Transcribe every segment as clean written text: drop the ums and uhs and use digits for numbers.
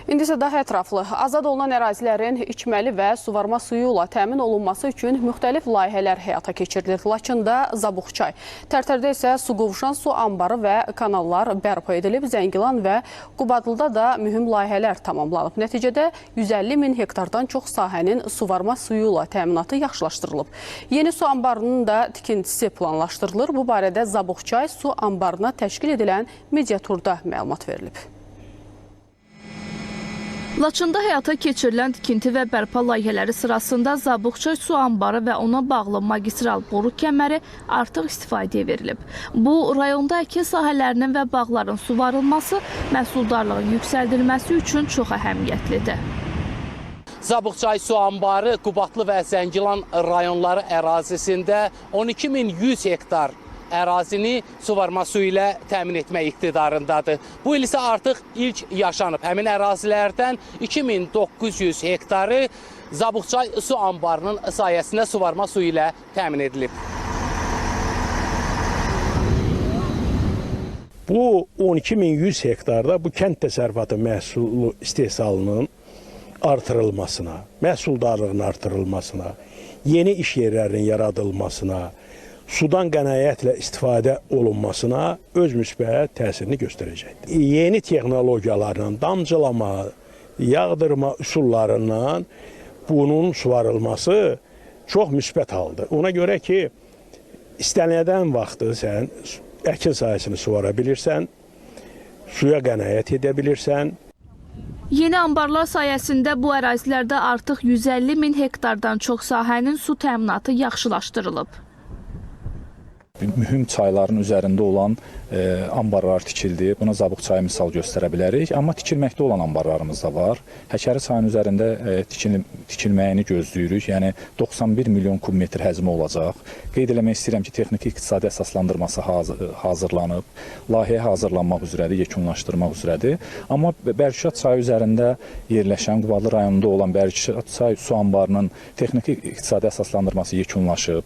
İndi isə daha ətraflı, azad olunan ərazilərin içməli və suvarma suyu ilə təmin olunması üçün müxtəlif layihələr həyata keçirilir. Laçında Zabuqçay, Tərtərdə isə su qovuşan su anbarı və kanallar bərpa edilib. Zəngilan və Qubadlıda da mühüm layihələr tamamlanıb. Nəticədə 150 min hektardan çox sahənin suvarma suyu ilə təminatı yaxşılaşdırılıb. Yeni su anbarının da tikintisi planlaşdırılır. Bu barədə Zabuqçay su anbarına təşkil edilən mediaturda məlumat verilib. Laçında həyata keçirilən tikinti və bərpa layihələri sırasında Zabuqçay su anbarı və ona bağlı magistral boru kəməri artıq istifadəyə verilib. Bu, rayonda əkin sahələrinin və bağların suvarılması, məhsuldarlığın yüksəldilməsi üçün çox əhəmiyyətlidir. Zabuqçay su anbarı Qubadlı və Zəngilan rayonları ərazisində 12.100 hektar ərazini suvarma suyu ilə təmin etmək iqtidarındadır. Bu il isə artıq ilk yaşanıb. Həmin ərazilərdən 2900 hektarı Zabuqçay su anbarının sayəsində suvarma suyu ilə təmin edilib. Bu 12.100 hektarda bu kənd təsərrüfatı məhsulu istehsalının artırılmasına, məhsuldarlığın artırılmasına, yeni iş yerlərinin yaradılmasına, sudan qənaətlə istifadə olunmasına öz müsbət təsirini göstərəcəkdir. Yeni texnologiyalarla, damcılama, yağdırma üsullarından bunun suvarılması çox müsbət haldır. Ona görə ki, istənilən vaxtı sən əkin sahəsini suvara bilirsən, suya qənaət edə bilirsən. Yeni anbarlar sayəsində bu ərazilərdə artıq 150 min hektardan çox sahənin su təminatı yaxşılaşdırılıb. Mühüm çayların üzərində olan anbarlar tikildi. Buna Zabuqçayı misal göstərə bilərik. Amma tikilməkdə olan anbarlarımız da var. Həkəri çayının üzərində tikilməyini gözləyirik. Yəni 91 milyon kub metr həcmi olacaq. Qeyd eləmək istəyirəm ki, texniki iqtisadi əsaslandırması hazırlanıb. Layihə hazırlanmaq üzrədir, yekunlaşdırmaq üzrədir. Amma Bərkişat çayı üzərində yerləşən Qubadlı rayonunda olan Bərkişat çay su anbarının texniki iqtisadi əsaslandırması yekunlaşıb.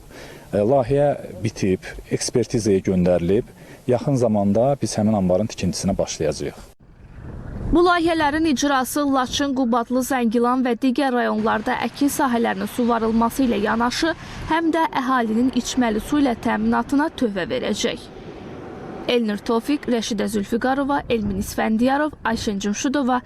Layihə bitib, ekspertizaya göndərilib. Yaxın zamanda biz həmin anbarın tikintisinə başlayacağıq. Bu layihələrin icrası Laçın, Qubadlı, Zəngilan və digər rayonlarda əkin sahələrinin suvarılması ilə yanaşı, həm də əhalinin içməli su ilə təminatına töhfə verəcək. Elnur Tofiq, Rəşidə Zülfüqarova, Elmin İsfəndiyarov, Ayşən Cümşudova.